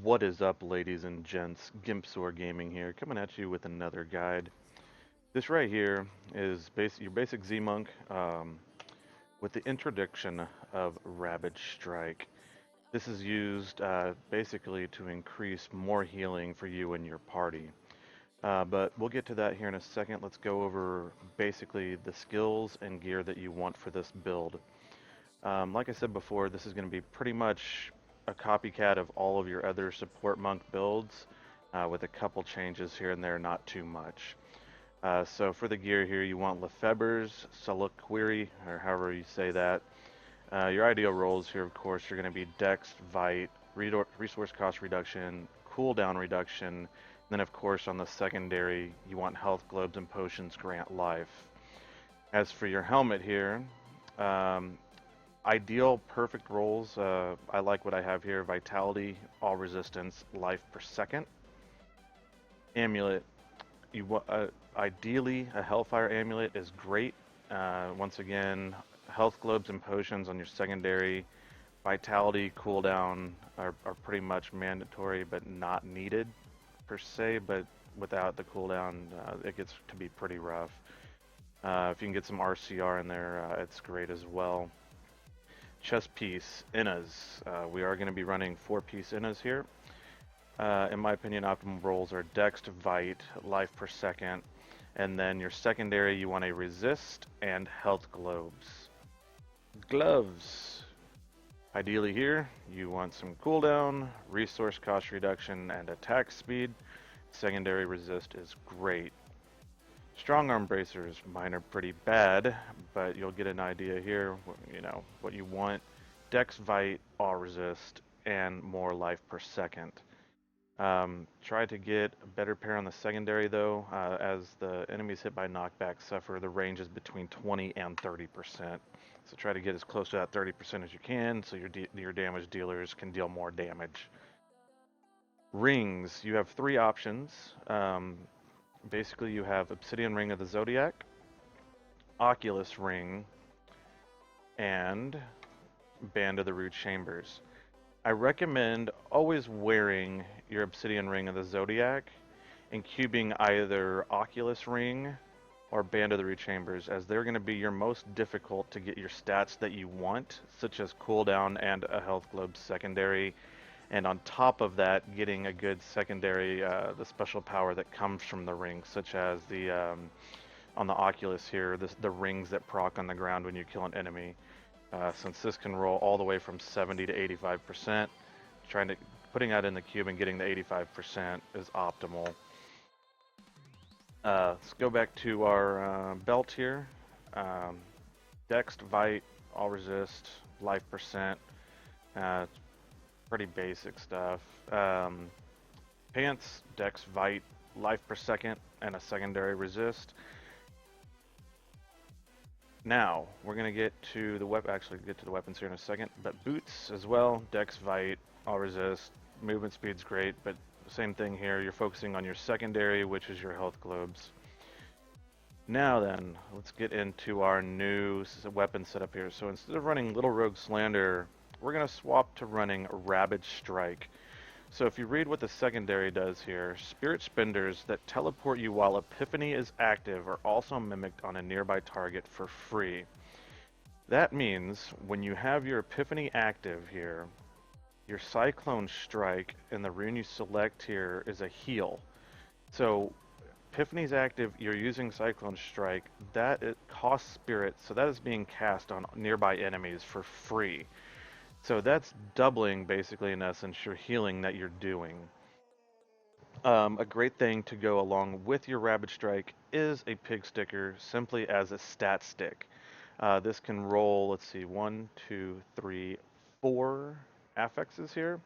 What is up, ladies and gents? Gimpsor Gaming here, coming at you with another guide. This right here is your basic Z-Monk with the introduction of Rabid Strike. This is used basically to increase more healing for you and your party. But we'll get to that here in a second. Let's go over basically the skills and gear that you want for this build. Like I said before, this is going to be pretty much a copycat of all of your other support monk builds, with a couple changes here and there, not too much. So for the gear here, you want Lefebvre's Soliloquy, or however you say that. Your ideal roles here, of course, are going to be Dex, Vite, resource cost reduction, cooldown reduction. Then, of course, on the secondary, you want health globes and potions grant life. As for your helmet here, um, ideal perfect rolls, I like what I have here: vitality, all resistance, life per second. Amulet, ideally a hellfire amulet is great. Once again, health globes and potions on your secondary. Vitality cooldown are pretty much mandatory but not needed per se, but without the cooldown, it gets to be pretty rough. If you can get some RCR in there, it's great as well. Chest piece, Innas. We are going to be running 4-piece Innas here. In my opinion, optimal rolls are Dex, Vite, life per second, and then your secondary, you want a resist and health globes. Gloves. Ideally here, you want some cooldown, resource cost reduction, and attack speed. Secondary resist is great. Strong arm bracers, mine are pretty bad, but you'll get an idea here, what you want. Dex, Vite, all resist, and more life per second. Try to get a better pair on the secondary though, as the enemies hit by knockback suffer the range is between 20 and 30%. So try to get as close to that 30% as you can so your damage dealers can deal more damage. Rings, you have 3 options. Basically you have Obsidian Ring of the Zodiac, Oculus Ring, and Band of the Rude Chambers. I recommend always wearing your Obsidian Ring of the Zodiac and cubing either Oculus Ring or Band of the Rude Chambers, as they're going to be your most difficult to get your stats that you want, such as cooldown and a health globe secondary. And on top of that, getting a good secondary, the special power that comes from the ring, such as on the Oculus here, the rings that proc on the ground when you kill an enemy. Since this can roll all the way from 70 to 85%, putting that in the cube and getting the 85% is optimal. Let's go back to our belt here. Dex, Vite, all resist, life percent. Pretty basic stuff. Pants, Dex, Vite, life per second, and a secondary resist. Now, we're going to get to the weapons here in a second, but boots as well, Dex, Vite, all resist, movement speed's great, but same thing here, you're focusing on your secondary, which is your health globes. Now then, let's get into our new weapon setup here. So instead of running Little Rogue Slander, we're going to swap to running Rabid Strike. So if you read what the secondary does here, Spirit Spinders that teleport you while Epiphany is active are also mimicked on a nearby target for free. That means when you have your Epiphany active here, your Cyclone Strike and the rune you select here is a heal. So Epiphany's active, you're using Cyclone Strike, it costs Spirit, so that is being cast on nearby enemies for free. So that's doubling, basically, in essence, your healing that you're doing. A great thing to go along with your Rabid Strike is a Pig Sticker, simply as a stat stick. This can roll, let's see, 1, 2, 3, 4 affixes here.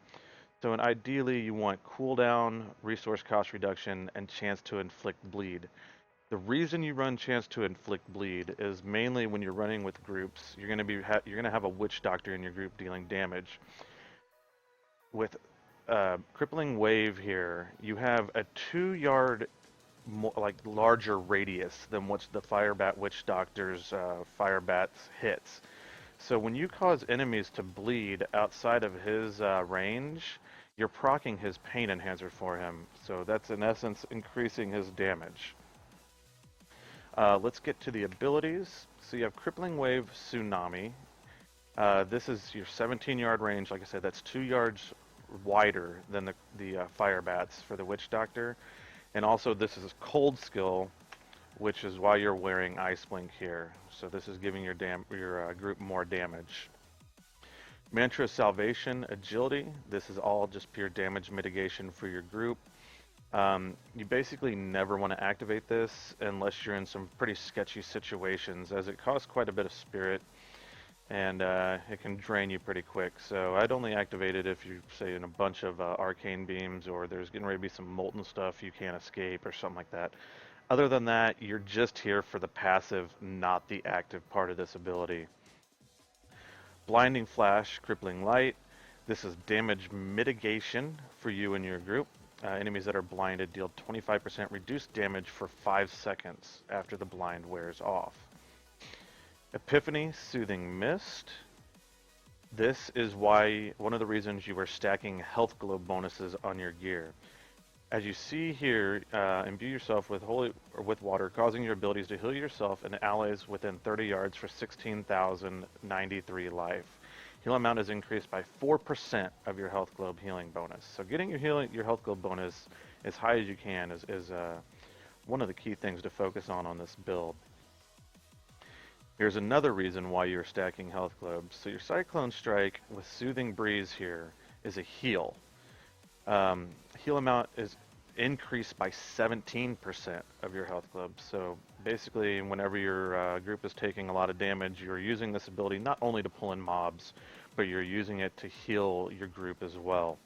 So ideally, you want cooldown, resource cost reduction, and chance to inflict bleed. The reason you run chance to inflict bleed is mainly when you're running with groups, you're gonna have a witch doctor in your group dealing damage. With crippling wave here, you have a 2-yard larger radius than what the Firebat witch doctor's Firebat's hits. So when you cause enemies to bleed outside of his range, you're proccing his pain enhancer for him. So that's in essence increasing his damage. Let's get to the abilities. So you have Crippling Wave Tsunami. This is your 17-yard range. Like I said, that's 2 yards wider than the Fire Bats for the Witch Doctor. And also this is a cold skill, which is why you're wearing Ice Blink here. So this is giving your group more damage. Mantra Salvation Agility. This is all just pure damage mitigation for your group. You basically never want to activate this unless you're in some pretty sketchy situations, as it costs quite a bit of spirit and it can drain you pretty quick. So I'd only activate it if you're, say, in a bunch of arcane beams, or there's getting ready to be some molten stuff you can't escape or something like that. Other than that, you're just here for the passive, not the active part of this ability. Blinding Flash, Crippling Light. This is damage mitigation for you and your group. Enemies that are blinded deal 25% reduced damage for 5 seconds after the blind wears off. Epiphany, Soothing Mist. This is why one of the reasons you are stacking health globe bonuses on your gear. As you see here, imbue yourself with holy or with water, causing your abilities to heal yourself and allies within 30 yards for 16,093 life. Heal amount is increased by 4% of your health globe healing bonus. So getting your health globe bonus as high as you can is one of the key things to focus on this build. Here's another reason why you're stacking health globes. So your Cyclone Strike with Soothing Breeze here is a heal. Heal amount is increased by 17% of your health globes. So basically, whenever your group is taking a lot of damage, you're using this ability not only to pull in mobs, but you're using it to heal your group as well.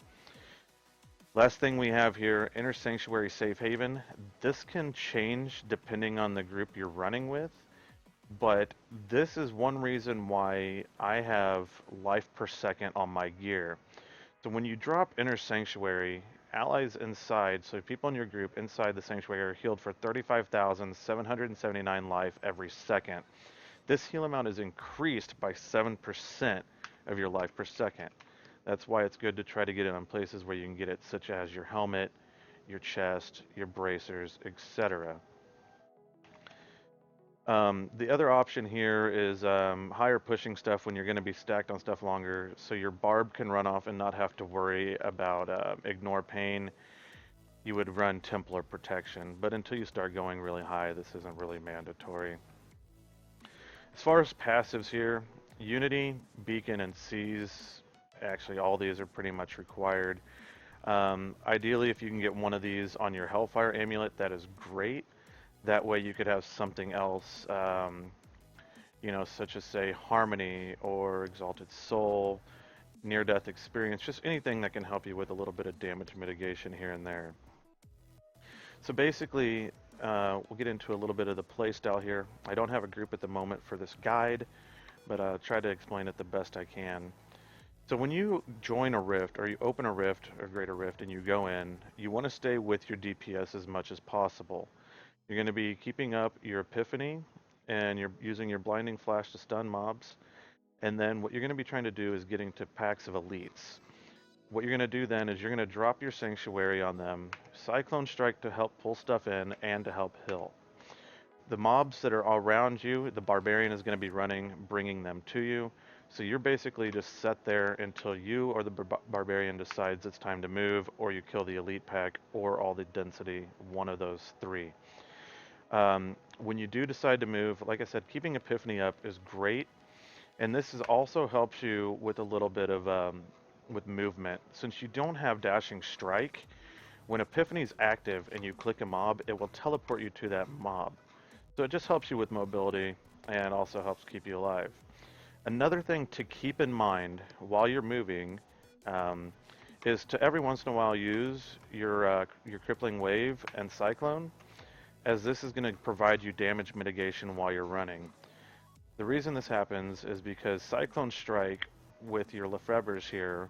Last thing we have here, Inner Sanctuary Safe Haven. This can change depending on the group you're running with, but this is one reason why I have life per second on my gear. So when you drop Inner Sanctuary, allies inside, so people in your group inside the Sanctuary are healed for 35,779 life every second. This heal amount is increased by 7% of your life per second. That's why it's good to try to get it on places where you can get it, such as your helmet, your chest, your bracers, etc. The other option here is higher pushing stuff when you're going to be stacked on stuff longer, so your barb can run off and not have to worry about ignore pain. You would run Templar Protection, but until you start going really high, this isn't really mandatory. As far as passives here, Unity, Beacon, and Seize, actually all these are pretty much required. Ideally, if you can get one of these on your Hellfire Amulet, that is great. That way you could have something else, such as, say, Harmony or Exalted Soul, Near-Death Experience, just anything that can help you with a little bit of damage mitigation here and there. So basically, we'll get into a little bit of the playstyle here. I don't have a group at the moment for this guide, but I'll try to explain it the best I can. So when you join a rift, or you open a rift, or greater rift, and you go in, you want to stay with your DPS as much as possible. You're going to be keeping up your Epiphany, and you're using your Blinding Flash to stun mobs. And then what you're going to be trying to do is getting to packs of elites. What you're going to do then is you're going to drop your Sanctuary on them, Cyclone Strike to help pull stuff in and to help heal. The mobs that are around you, the Barbarian is going to be running, bringing them to you. So you're basically just set there until you or the Barbarian decides it's time to move, or you kill the Elite pack, or all the density, one of those three. When you do decide to move, like I said, keeping Epiphany up is great, and this also helps you with a little bit of with movement. Since you don't have Dashing Strike, when Epiphany is active and you click a mob, it will teleport you to that mob. So it just helps you with mobility and also helps keep you alive. Another thing to keep in mind while you're moving is to every once in a while use your Crippling Wave and Cyclone, as this is going to provide you damage mitigation while you're running. The reason this happens is because Cyclone Strike with your Lefebvre's here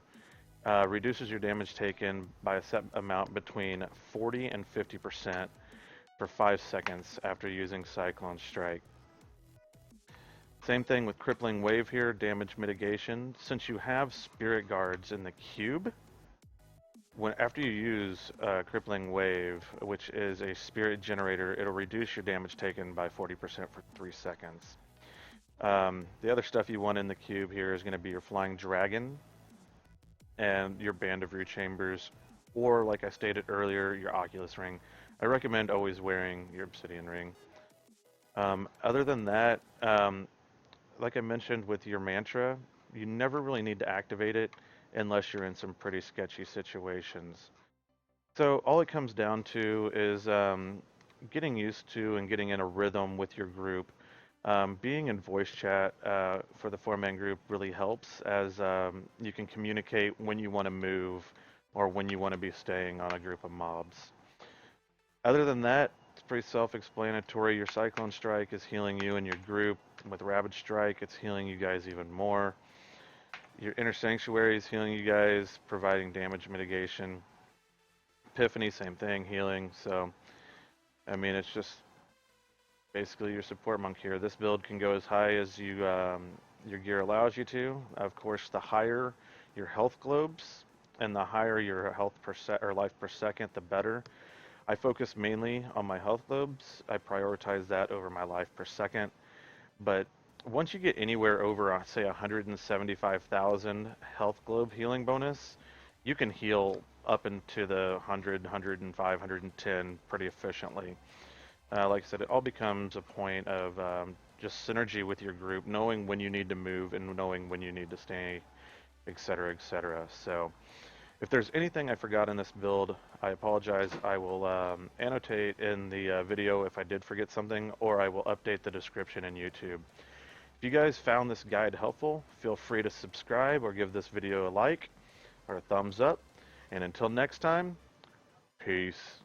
reduces your damage taken by a set amount between 40 and 50% for 5 seconds after using Cyclone Strike. Same thing with Crippling Wave here, damage mitigation. Since you have Spirit Guards in the cube, after you use Crippling Wave, which is a spirit generator, it'll reduce your damage taken by 40% for 3 seconds. The other stuff you want in the cube here is going to be your Flying Dragon and your Band of Rude Chambers, or like I stated earlier, your Oculus Ring. I recommend always wearing your Obsidian Ring. Other than that, like I mentioned with your mantra, you never really need to activate it unless you're in some pretty sketchy situations. So all it comes down to is getting used to and getting in a rhythm with your group. Being in voice chat for the four-man group really helps, as you can communicate when you want to move or when you want to be staying on a group of mobs. Other than that, it's pretty self-explanatory. Your Cyclone Strike is healing you and your group. With Rabid Strike, it's healing you guys even more. Your Inner Sanctuary is healing you guys, providing damage mitigation. Epiphany, same thing, healing. So, I mean, it's just basically your support monk here. This build can go as high as your gear allows you to. Of course, the higher your health globes and the higher your health per or life per second, the better. I focus mainly on my health globes. I prioritize that over my life per second. But once you get anywhere over, say, 175,000 health globe healing bonus, you can heal up into the 100, 105, 110 pretty efficiently. Like I said, it all becomes a point of just synergy with your group, knowing when you need to move and knowing when you need to stay, etc., etc. So if there's anything I forgot in this build, I apologize. I will annotate in the video if I did forget something, or I will update the description in YouTube. If you guys found this guide helpful, feel free to subscribe or give this video a like or a thumbs up. And until next time, peace.